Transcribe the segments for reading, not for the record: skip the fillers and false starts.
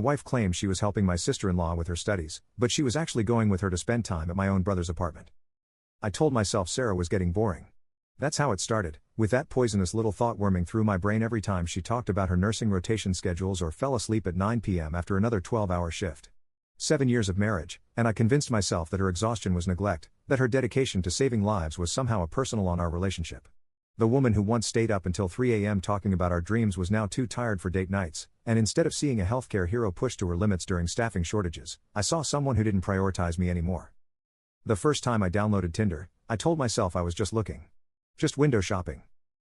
My wife claimed she was helping my sister-in-law with her studies, but she was actually going with her to spend time at my own brother's apartment. I told myself Sarah was getting boring. That's how it started, with that poisonous little thought worming through my brain every time she talked about her nursing rotation schedules or fell asleep at 9 p.m. after another 12-hour shift. 7 years of marriage, and I convinced myself that her exhaustion was neglect, that her dedication to saving lives was somehow a personal on our relationship. The woman who once stayed up until 3 a.m. talking about our dreams was now too tired for date nights, and instead of seeing a healthcare hero pushed to her limits during staffing shortages, I saw someone who didn't prioritize me anymore. The first time I downloaded Tinder, I told myself I was just looking. Just window shopping.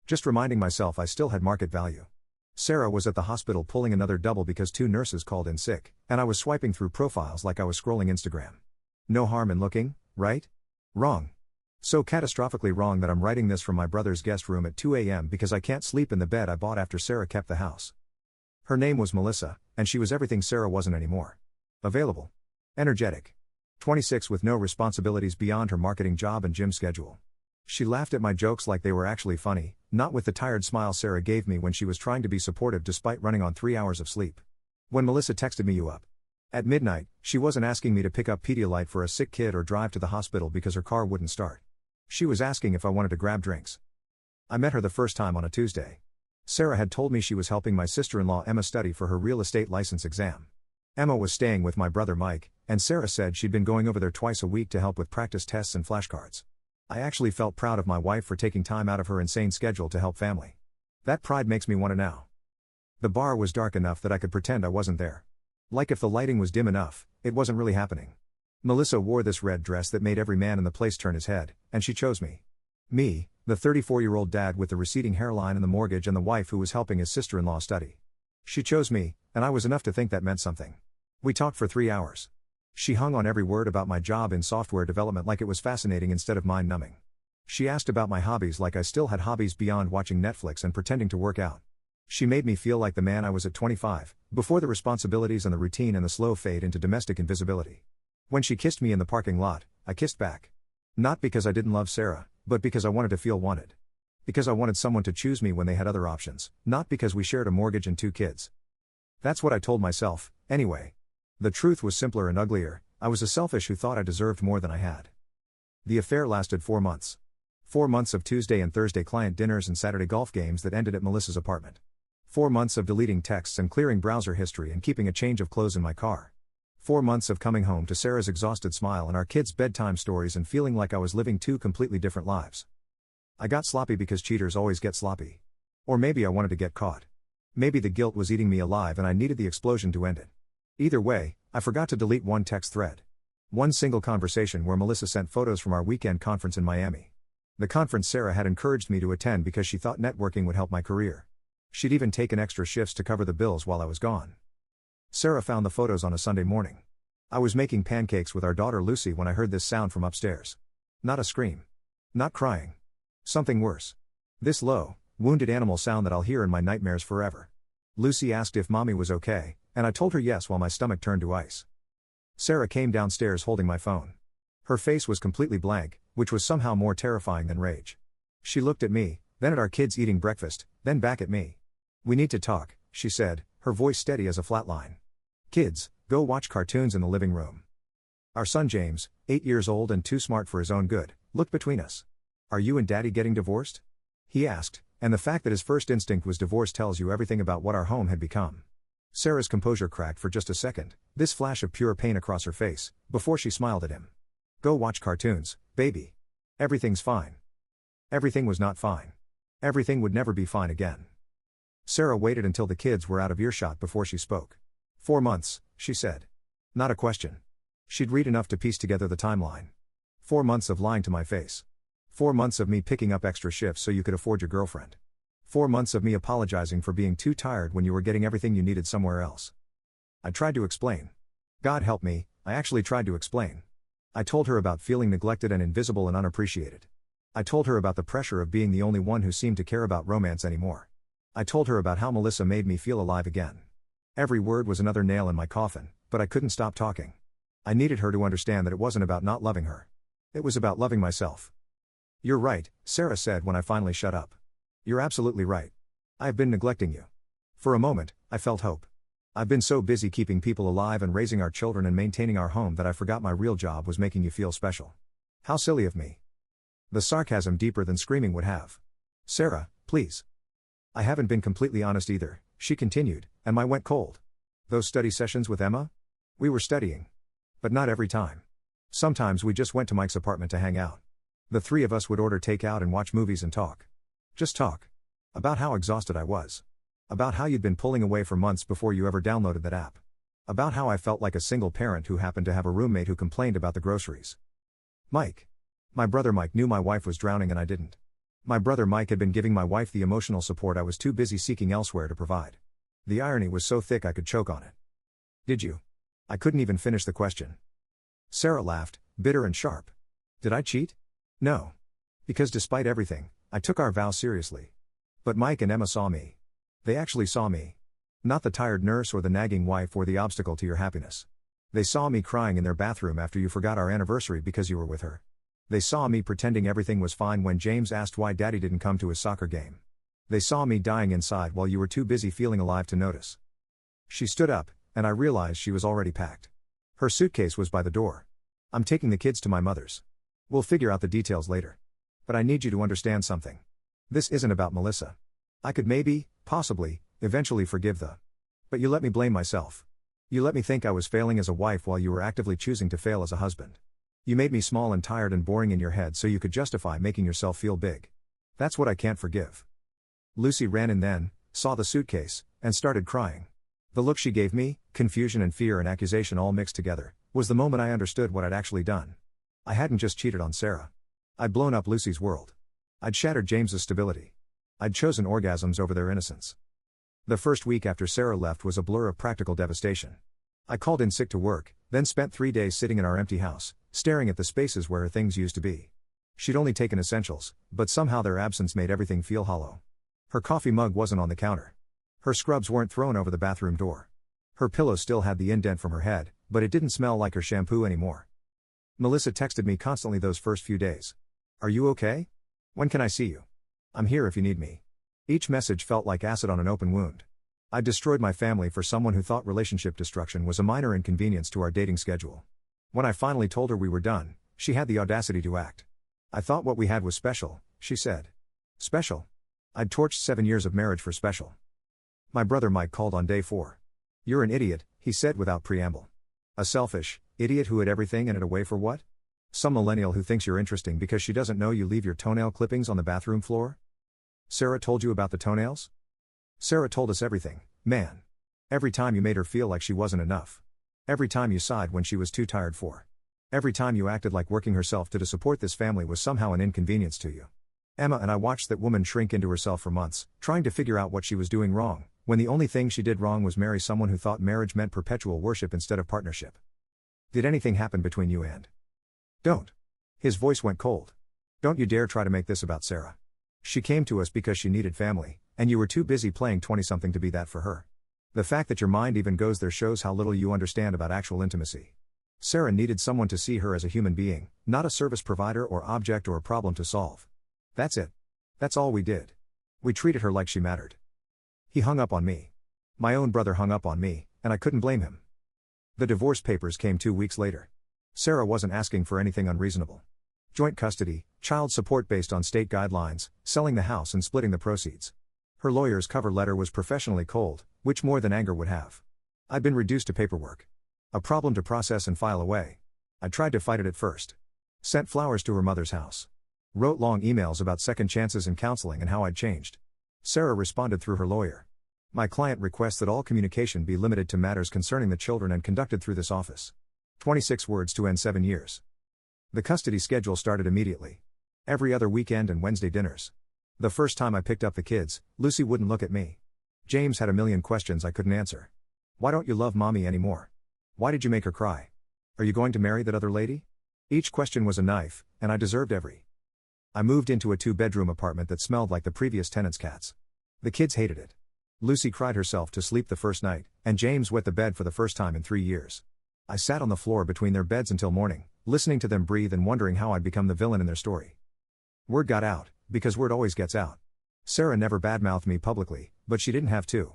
Just reminding myself I still had market value. Sarah was at the hospital pulling another double because 2 nurses called in sick, and I was swiping through profiles like I was scrolling Instagram. No harm in looking, right? Wrong. So catastrophically wrong that I'm writing this from my brother's guest room at 2 a.m. because I can't sleep in the bed I bought after Sarah kept the house. Her name was Melissa, and she was everything Sarah wasn't anymore. Available. Energetic. 26 with no responsibilities beyond her marketing job and gym schedule. She laughed at my jokes like they were actually funny, not with the tired smile Sarah gave me when she was trying to be supportive despite running on 3 hours of sleep. When Melissa texted me "You up?" at midnight, she wasn't asking me to pick up Pedialyte for a sick kid or drive to the hospital because her car wouldn't start. She was asking if I wanted to grab drinks. I met her the first time on a Tuesday. Sarah had told me she was helping my sister-in-law Emma study for her real estate license exam. Emma was staying with my brother Mike, and Sarah said she'd been going over there twice a week to help with practice tests and flashcards. I actually felt proud of my wife for taking time out of her insane schedule to help family. That pride makes me want to now. The bar was dark enough that I could pretend I wasn't there. Like if the lighting was dim enough, it wasn't really happening. Melissa wore this red dress that made every man in the place turn his head, and she chose me. Me, the 34-year-old dad with the receding hairline and the mortgage and the wife who was helping his sister-in-law study. She chose me, and I was enough to think that meant something. We talked for 3 hours. She hung on every word about my job in software development like it was fascinating instead of mind-numbing. She asked about my hobbies like I still had hobbies beyond watching Netflix and pretending to work out. She made me feel like the man I was at 25, before the responsibilities and the routine and the slow fade into domestic invisibility. When she kissed me in the parking lot, I kissed back. Not because I didn't love Sarah, but because I wanted to feel wanted. Because I wanted someone to choose me when they had other options, not because we shared a mortgage and 2 kids. That's what I told myself, anyway. The truth was simpler and uglier. I was a selfish who thought I deserved more than I had. The affair lasted 4 months. 4 months of Tuesday and Thursday client dinners and Saturday golf games that ended at Melissa's apartment. 4 months of deleting texts and clearing browser history and keeping a change of clothes in my car. 4 months of coming home to Sarah's exhausted smile and our kids' bedtime stories and feeling like I was living 2 completely different lives. I got sloppy because cheaters always get sloppy. Or maybe I wanted to get caught. Maybe the guilt was eating me alive and I needed the explosion to end it. Either way, I forgot to delete one text thread. One single conversation where Melissa sent photos from our weekend conference in Miami. The conference Sarah had encouraged me to attend because she thought networking would help my career. She'd even taken extra shifts to cover the bills while I was gone. Sarah found the photos on a Sunday morning. I was making pancakes with our daughter Lucy when I heard this sound from upstairs. Not a scream. Not crying. Something worse. This low, wounded animal sound that I'll hear in my nightmares forever. Lucy asked if Mommy was okay, and I told her yes while my stomach turned to ice. Sarah came downstairs holding my phone. Her face was completely blank, which was somehow more terrifying than rage. She looked at me, then at our kids eating breakfast, then back at me. "We need to talk," she said, her voice steady as a flat line. "Kids, go watch cartoons in the living room." Our son James, 8 years old and too smart for his own good, looked between us. "Are you and Daddy getting divorced?" he asked, and the fact that his first instinct was divorce tells you everything about what our home had become. Sarah's composure cracked for just a second, this flash of pure pain across her face, before she smiled at him. "Go watch cartoons, baby. Everything's fine." Everything was not fine. Everything would never be fine again. Sarah waited until the kids were out of earshot before she spoke. 4 months, she said. Not a question. She'd read enough to piece together the timeline. 4 months of lying to my face. 4 months of me picking up extra shifts so you could afford your girlfriend. 4 months of me apologizing for being too tired when you were getting everything you needed somewhere else. I tried to explain. God help me, I actually tried to explain. I told her about feeling neglected and invisible and unappreciated. I told her about the pressure of being the only one who seemed to care about romance anymore. I told her about how Melissa made me feel alive again. Every word was another nail in my coffin, but I couldn't stop talking. I needed her to understand that it wasn't about not loving her. It was about loving myself. "You're right," Sarah said when I finally shut up. "You're absolutely right. I've been neglecting you." For a moment, I felt hope. I've been so busy keeping people alive and raising our children and maintaining our home that I forgot my real job was making you feel special. How silly of me. The sarcasm deeper than screaming would have. Sarah, please. I haven't been completely honest either, she continued, and my went cold. Those study sessions with Emma? We were studying. But not every time. Sometimes we just went to Mike's apartment to hang out. The three of us would order takeout and watch movies and talk. Just talk. About how exhausted I was. About how you'd been pulling away for months before you ever downloaded that app. About how I felt like a single parent who happened to have a roommate who complained about the groceries. Mike. My brother Mike knew my wife was drowning and I didn't. My brother Mike had been giving my wife the emotional support I was too busy seeking elsewhere to provide. The irony was so thick I could choke on it. Did you? I couldn't even finish the question. Sarah laughed, bitter and sharp. Did I cheat? No. Because despite everything, I took our vow seriously. But Mike and Emma saw me. They actually saw me. Not the tired nurse or the nagging wife or the obstacle to your happiness. They saw me crying in their bathroom after you forgot our anniversary because you were with her. They saw me pretending everything was fine when James asked why Daddy didn't come to his soccer game. They saw me dying inside while you were too busy feeling alive to notice. She stood up, and I realized she was already packed. Her suitcase was by the door. I'm taking the kids to my mother's. We'll figure out the details later. But I need you to understand something. This isn't about Melissa. I could maybe, possibly, eventually forgive the. But you let me blame myself. You let me think I was failing as a wife while you were actively choosing to fail as a husband. You made me small and tired and boring in your head so you could justify making yourself feel big. That's what I can't forgive. Lucy ran in then, saw the suitcase, and started crying. The look she gave me, confusion and fear and accusation all mixed together, was the moment I understood what I'd actually done. I hadn't just cheated on Sarah. I'd blown up Lucy's world. I'd shattered James's stability. I'd chosen orgasms over their innocence. The first week after Sarah left was a blur of practical devastation. I called in sick to work, then spent 3 days sitting in our empty house, staring at the spaces where her things used to be. She'd only taken essentials, but somehow their absence made everything feel hollow. Her coffee mug wasn't on the counter. Her scrubs weren't thrown over the bathroom door. Her pillow still had the indent from her head, but it didn't smell like her shampoo anymore. Melissa texted me constantly those first few days. Are you okay? When can I see you? I'm here if you need me. Each message felt like acid on an open wound. I destroyed my family for someone who thought relationship destruction was a minor inconvenience to our dating schedule. When I finally told her we were done, she had the audacity to act. I thought what we had was special, she said. Special? I'd torched 7 years of marriage for special. My brother Mike called on day 4. You're an idiot, he said without preamble. A selfish idiot who had everything and it away for what? Some millennial who thinks you're interesting because she doesn't know you leave your toenail clippings on the bathroom floor? Sarah told you about the toenails? Sarah told us everything, man. Every time you made her feel like she wasn't enough. Every time you sighed when she was too tired for. Every time you acted like working herself to support this family was somehow an inconvenience to you. Emma and I watched that woman shrink into herself for months, trying to figure out what she was doing wrong, when the only thing she did wrong was marry someone who thought marriage meant perpetual worship instead of partnership. Did anything happen between you and? Don't. His voice went cold. Don't you dare try to make this about Sarah. She came to us because she needed family, and you were too busy playing 20-something to be that for her. The fact that your mind even goes there shows how little you understand about actual intimacy. Sarah needed someone to see her as a human being, not a service provider or object or a problem to solve. That's it. That's all we did. We treated her like she mattered. He hung up on me. My own brother hung up on me, and I couldn't blame him. The divorce papers came 2 weeks later. Sarah wasn't asking for anything unreasonable. Joint custody, child support based on state guidelines, selling the house and splitting the proceeds. Her lawyer's cover letter was professionally cold, which more than anger would have. I'd been reduced to paperwork. A problem to process and file away. I tried to fight it at first. Sent flowers to her mother's house. Wrote long emails about second chances and counseling and how I'd changed. Sarah responded through her lawyer. My client requests that all communication be limited to matters concerning the children and conducted through this office. 26 words to end 7 years. The custody schedule started immediately. Every other weekend and Wednesday dinners. The first time I picked up the kids, Lucy wouldn't look at me. James had a million questions I couldn't answer. Why don't you love mommy anymore? Why did you make her cry? Are you going to marry that other lady? Each question was a knife, and I deserved every. I moved into a 2-bedroom apartment that smelled like the previous tenant's cats. The kids hated it. Lucy cried herself to sleep the first night, and James wet the bed for the first time in 3 years. I sat on the floor between their beds until morning, listening to them breathe and wondering how I'd become the villain in their story. Word got out, because word always gets out. Sarah never badmouthed me publicly, but she didn't have to.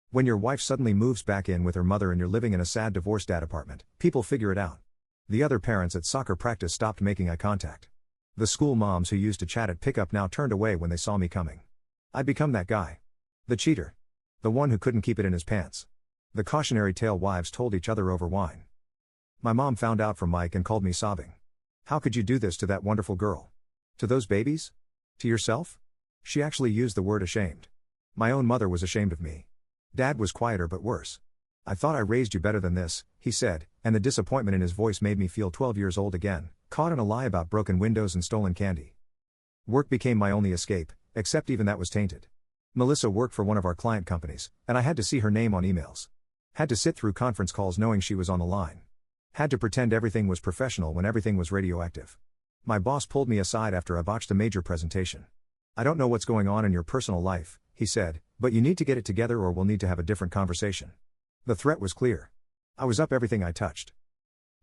When your wife suddenly moves back in with her mother and you're living in a sad divorced dad apartment, people figure it out. The other parents at soccer practice stopped making eye contact. The school moms who used to chat at pickup now turned away when they saw me coming. I'd become that guy. The cheater. The one who couldn't keep it in his pants. The cautionary tale wives told each other over wine. My mom found out from Mike and called me sobbing. How could you do this to that wonderful girl? To those babies? To yourself? She actually used the word ashamed. My own mother was ashamed of me. Dad was quieter but worse. I thought I raised you better than this, he said, and the disappointment in his voice made me feel 12 years old again, caught in a lie about broken windows and stolen candy. Work became my only escape, except even that was tainted. Melissa worked for one of our client companies, and I had to see her name on emails. Had to sit through conference calls knowing she was on the line. Had to pretend everything was professional when everything was radioactive. My boss pulled me aside after I botched a major presentation. I don't know what's going on in your personal life, he said, but you need to get it together or we'll need to have a different conversation. The threat was clear. I was up everything I touched.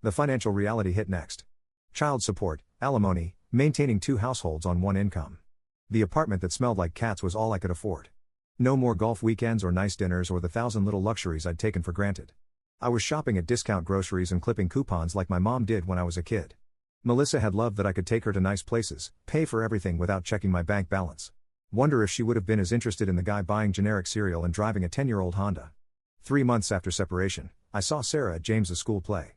The financial reality hit next. Child support, alimony, maintaining 2 households on 1 income. The apartment that smelled like cats was all I could afford. No more golf weekends or nice dinners or the 1,000 little luxuries I'd taken for granted. I was shopping at discount groceries and clipping coupons like my mom did when I was a kid. Melissa had loved that I could take her to nice places, pay for everything without checking my bank balance. Wonder if she would have been as interested in the guy buying generic cereal and driving a 10-year-old Honda. 3 months after separation, I saw Sarah at James's school play.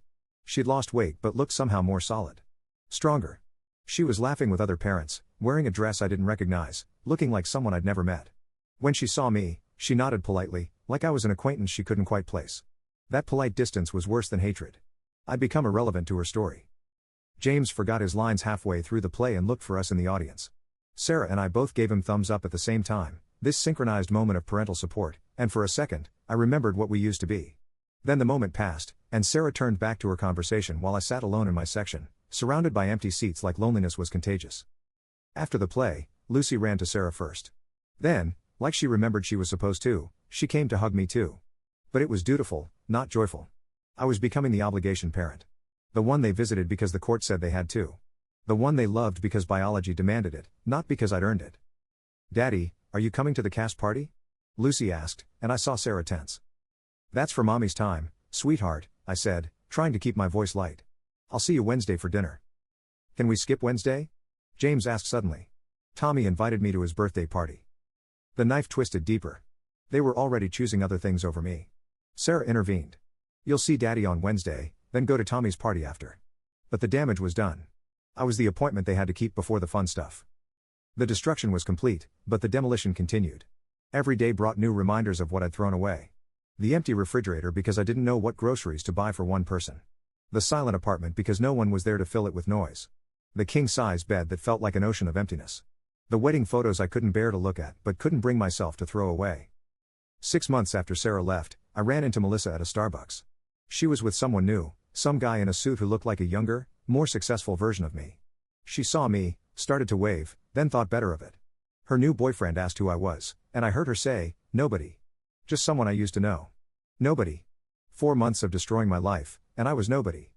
She'd lost weight but looked somehow more solid. Stronger. She was laughing with other parents, wearing a dress I didn't recognize, looking like someone I'd never met. When she saw me, she nodded politely, like I was an acquaintance she couldn't quite place. That polite distance was worse than hatred. I'd become irrelevant to her story. James forgot his lines halfway through the play and looked for us in the audience. Sarah and I both gave him thumbs up at the same time, this synchronized moment of parental support, and for a second, I remembered what we used to be. Then the moment passed, and Sarah turned back to her conversation while I sat alone in my section, surrounded by empty seats like loneliness was contagious. After the play, Lucy ran to Sarah first. Then, like she remembered she was supposed to, she came to hug me too. But it was dutiful, not joyful. I was becoming the obligation parent. The one they visited because the court said they had to. The one they loved because biology demanded it, not because I'd earned it. Daddy, are you coming to the cast party? Lucy asked, and I saw Sarah tense. That's for Mommy's time, sweetheart, I said, trying to keep my voice light. I'll see you Wednesday for dinner. Can we skip Wednesday? James asked suddenly. Tommy invited me to his birthday party. The knife twisted deeper. They were already choosing other things over me. Sarah intervened. You'll see Daddy on Wednesday, then go to Tommy's party after. But the damage was done. I was the appointment they had to keep before the fun stuff. The destruction was complete, but the demolition continued. Every day brought new reminders of what I'd thrown away. The empty refrigerator because I didn't know what groceries to buy for one person. The silent apartment because no one was there to fill it with noise. The king-size bed that felt like an ocean of emptiness. The wedding photos I couldn't bear to look at but couldn't bring myself to throw away. 6 months after Sarah left, I ran into Melissa at a Starbucks. She was with someone new, some guy in a suit who looked like a younger, more successful version of me. She saw me, started to wave, then thought better of it. Her new boyfriend asked who I was, and I heard her say, nobody. Just someone I used to know. Nobody. 4 months of destroying my life, and I was nobody.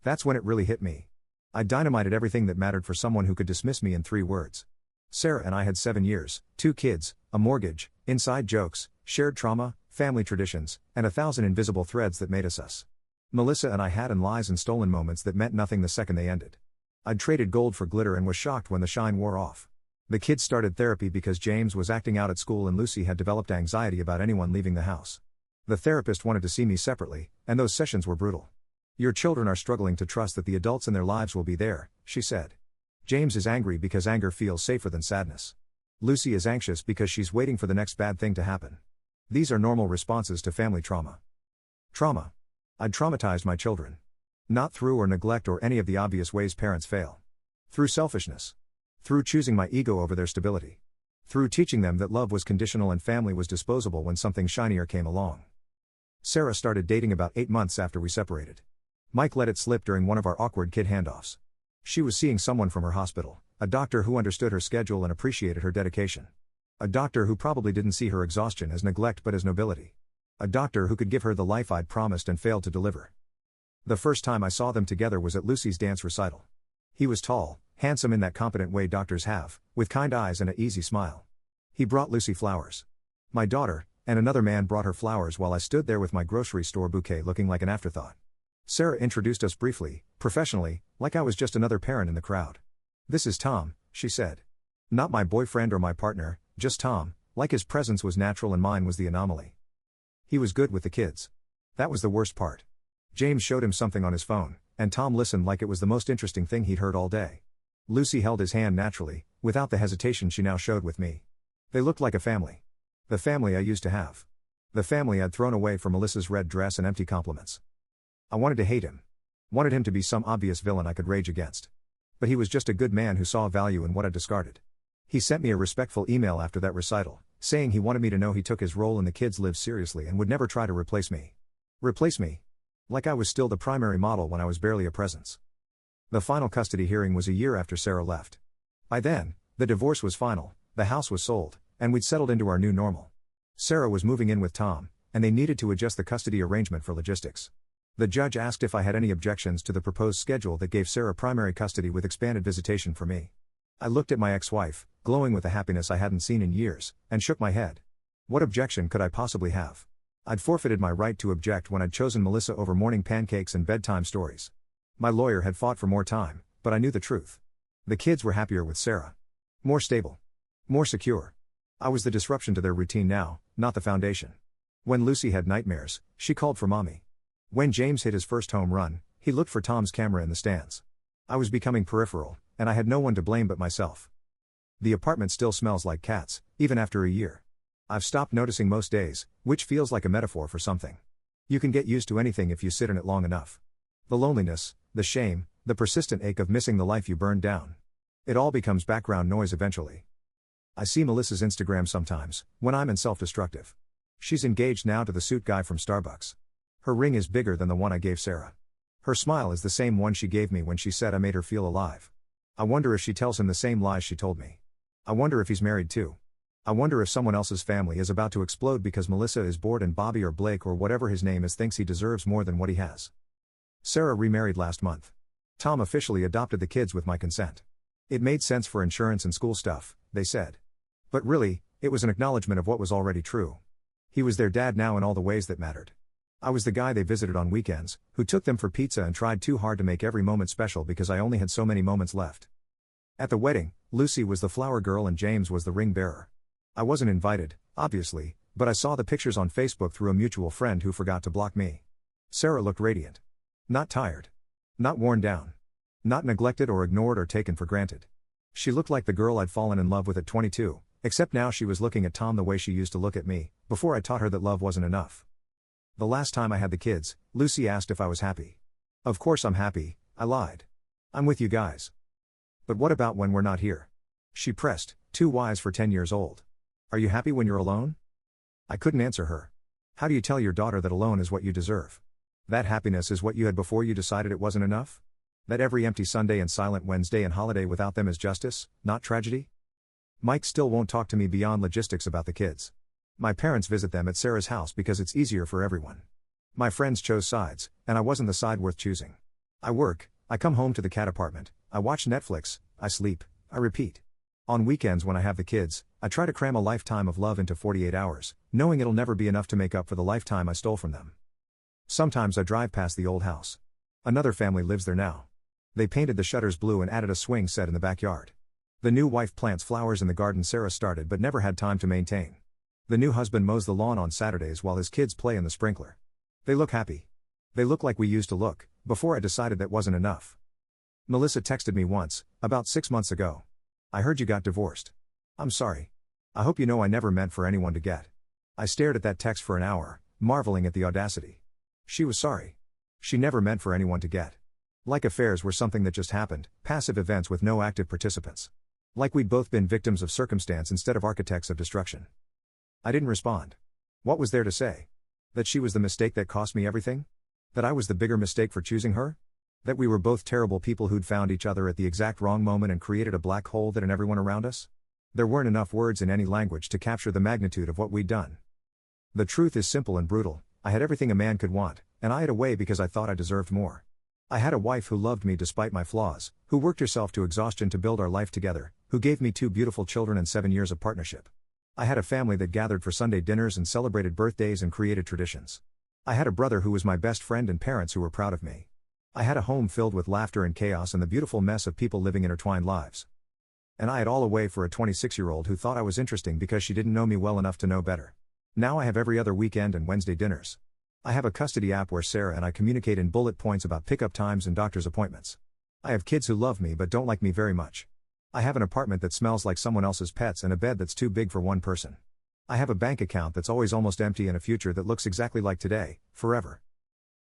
That's when it really hit me. I dynamited everything that mattered for someone who could dismiss me in 3 words. Sarah and I had 7 years, 2 kids, a mortgage, inside jokes, shared trauma, family traditions, and 1,000 invisible threads that made us us. Melissa and I had and lies and stolen moments that meant nothing the second they ended. I'd traded gold for glitter and was shocked when the shine wore off. The kids started therapy because James was acting out at school and Lucy had developed anxiety about anyone leaving the house. The therapist wanted to see me separately, and those sessions were brutal. Your children are struggling to trust that the adults in their lives will be there, she said. James is angry because anger feels safer than sadness. Lucy is anxious because she's waiting for the next bad thing to happen. These are normal responses to family trauma. Trauma. I'd traumatized my children. Not through or neglect or any of the obvious ways parents fail. Through selfishness. Through choosing my ego over their stability. Through teaching them that love was conditional and family was disposable when something shinier came along. Sarah started dating about 8 months after we separated. Mike let it slip during one of our awkward kid handoffs. She was seeing someone from her hospital, a doctor who understood her schedule and appreciated her dedication. A doctor who probably didn't see her exhaustion as neglect but as nobility. A doctor who could give her the life I'd promised and failed to deliver. The first time I saw them together was at Lucy's dance recital. He was tall, handsome in that competent way doctors have, with kind eyes and an easy smile. He brought Lucy flowers. My daughter, and another man brought her flowers while I stood there with my grocery store bouquet looking like an afterthought. Sarah introduced us briefly, professionally, like I was just another parent in the crowd. "This is Tom," she said. "Not my boyfriend or my partner, just Tom," like his presence was natural and mine was the anomaly. He was good with the kids. That was the worst part. James showed him something on his phone, and Tom listened like it was the most interesting thing he'd heard all day. Lucy held his hand naturally, without the hesitation she now showed with me. They looked like a family. The family I used to have. The family I'd thrown away for Melissa's red dress and empty compliments. I wanted to hate him. Wanted him to be some obvious villain I could rage against. But he was just a good man who saw value in what I'd discarded. He sent me a respectful email after that recital, saying he wanted me to know he took his role in the kids' lives seriously and would never try to replace me. Replace me? Like I was still the primary model when I was barely a presence. The final custody hearing was a year after Sarah left. By then, the divorce was final, the house was sold, and we'd settled into our new normal. Sarah was moving in with Tom, and they needed to adjust the custody arrangement for logistics. The judge asked if I had any objections to the proposed schedule that gave Sarah primary custody with expanded visitation for me. I looked at my ex-wife, glowing with a happiness I hadn't seen in years, and shook my head. What objection could I possibly have? I'd forfeited my right to object when I'd chosen Melissa over morning pancakes and bedtime stories. My lawyer had fought for more time, but I knew the truth. The kids were happier with Sarah. More stable. More secure. I was the disruption to their routine now, not the foundation. When Lucy had nightmares, she called for mommy. When James hit his first home run, he looked for Tom's camera in the stands. I was becoming peripheral, and I had no one to blame but myself. The apartment still smells like cats, even after a year. I've stopped noticing most days, which feels like a metaphor for something. You can get used to anything if you sit in it long enough. The loneliness, the shame, the persistent ache of missing the life you burned down. It all becomes background noise eventually. I see Melissa's Instagram sometimes, when I'm in self-destructive. She's engaged now to the suit guy from Starbucks. Her ring is bigger than the one I gave Sarah. Her smile is the same one she gave me when she said I made her feel alive. I wonder if she tells him the same lies she told me. I wonder if he's married too. I wonder if someone else's family is about to explode because Melissa is bored and Bobby or Blake or whatever his name is thinks he deserves more than what he has. Sarah remarried last month. Tom officially adopted the kids with my consent. It made sense for insurance and school stuff, they said. But really, it was an acknowledgement of what was already true. He was their dad now in all the ways that mattered. I was the guy they visited on weekends, who took them for pizza and tried too hard to make every moment special because I only had so many moments left. At the wedding, Lucy was the flower girl and James was the ring bearer. I wasn't invited, obviously, but I saw the pictures on Facebook through a mutual friend who forgot to block me. Sarah looked radiant. Not tired. Not worn down. Not neglected or ignored or taken for granted. She looked like the girl I'd fallen in love with at 22, except now she was looking at Tom the way she used to look at me, before I taught her that love wasn't enough. The last time I had the kids, Lucy asked if I was happy. Of course I'm happy, I lied. I'm with you guys. But what about when we're not here? She pressed, too wise for 10 years old. Are you happy when you're alone? I couldn't answer her. How do you tell your daughter that alone is what you deserve? That happiness is what you had before you decided it wasn't enough? That every empty Sunday and silent Wednesday and holiday without them is justice, not tragedy? Mike still won't talk to me beyond logistics about the kids. My parents visit them at Sarah's house because it's easier for everyone. My friends chose sides, and I wasn't the side worth choosing. I work, I come home to the cat apartment, I watch Netflix, I sleep, I repeat. On weekends when I have the kids, I try to cram a lifetime of love into 48 hours, knowing it'll never be enough to make up for the lifetime I stole from them. Sometimes I drive past the old house. Another family lives there now. They painted the shutters blue and added a swing set in the backyard. The new wife plants flowers in the garden Sarah started but never had time to maintain. The new husband mows the lawn on Saturdays while his kids play in the sprinkler. They look happy. They look like we used to look, before I decided that wasn't enough. Melissa texted me once, about 6 months ago. I heard you got divorced. I'm sorry. I hope you know I never meant for anyone to get. I stared at that text for an hour, marveling at the audacity. She was sorry. She never meant for anyone to get. Like affairs were something that just happened, passive events with no active participants. Like we'd both been victims of circumstance instead of architects of destruction. I didn't respond. What was there to say? That she was the mistake that cost me everything? That I was the bigger mistake for choosing her? That we were both terrible people who'd found each other at the exact wrong moment and created a black hole that in everyone around us? There weren't enough words in any language to capture the magnitude of what we'd done. The truth is simple and brutal. I had everything a man could want, and I had a way because I thought I deserved more. I had a wife who loved me despite my flaws, who worked herself to exhaustion to build our life together, who gave me 2 beautiful children and 7 years of partnership. I had a family that gathered for Sunday dinners and celebrated birthdays and created traditions. I had a brother who was my best friend and parents who were proud of me. I had a home filled with laughter and chaos and the beautiful mess of people living intertwined lives. And I had all away for a 26-year-old who thought I was interesting because she didn't know me well enough to know better. Now I have every other weekend and Wednesday dinners. I have a custody app where Sarah and I communicate in bullet points about pickup times and doctor's appointments. I have kids who love me but don't like me very much. I have an apartment that smells like someone else's pets and a bed that's too big for one person. I have a bank account that's always almost empty and a future that looks exactly like today, forever.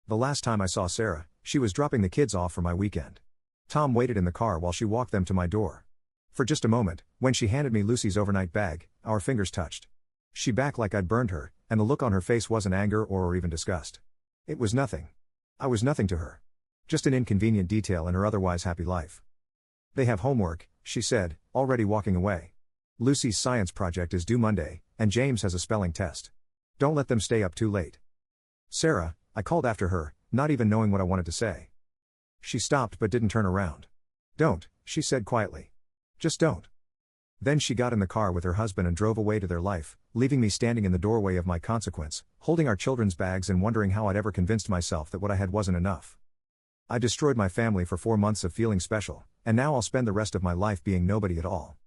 The last time I saw Sarah, she was dropping the kids off for my weekend. Tom waited in the car while she walked them to my door. For just a moment, when she handed me Lucy's overnight bag, our fingers touched. She backed like I'd burned her, and the look on her face wasn't anger or even disgust. It was nothing. I was nothing to her. Just an inconvenient detail in her otherwise happy life. They have homework, she said, already walking away. Lucy's science project is due Monday, and James has a spelling test. Don't let them stay up too late. Sarah, I called after her, not even knowing what I wanted to say. She stopped but didn't turn around. Don't, she said quietly. Just don't. Then she got in the car with her husband and drove away to their life, leaving me standing in the doorway of my consequence, holding our children's bags and wondering how I'd ever convinced myself that what I had wasn't enough. I destroyed my family for 4 months of feeling special, and now I'll spend the rest of my life being nobody at all.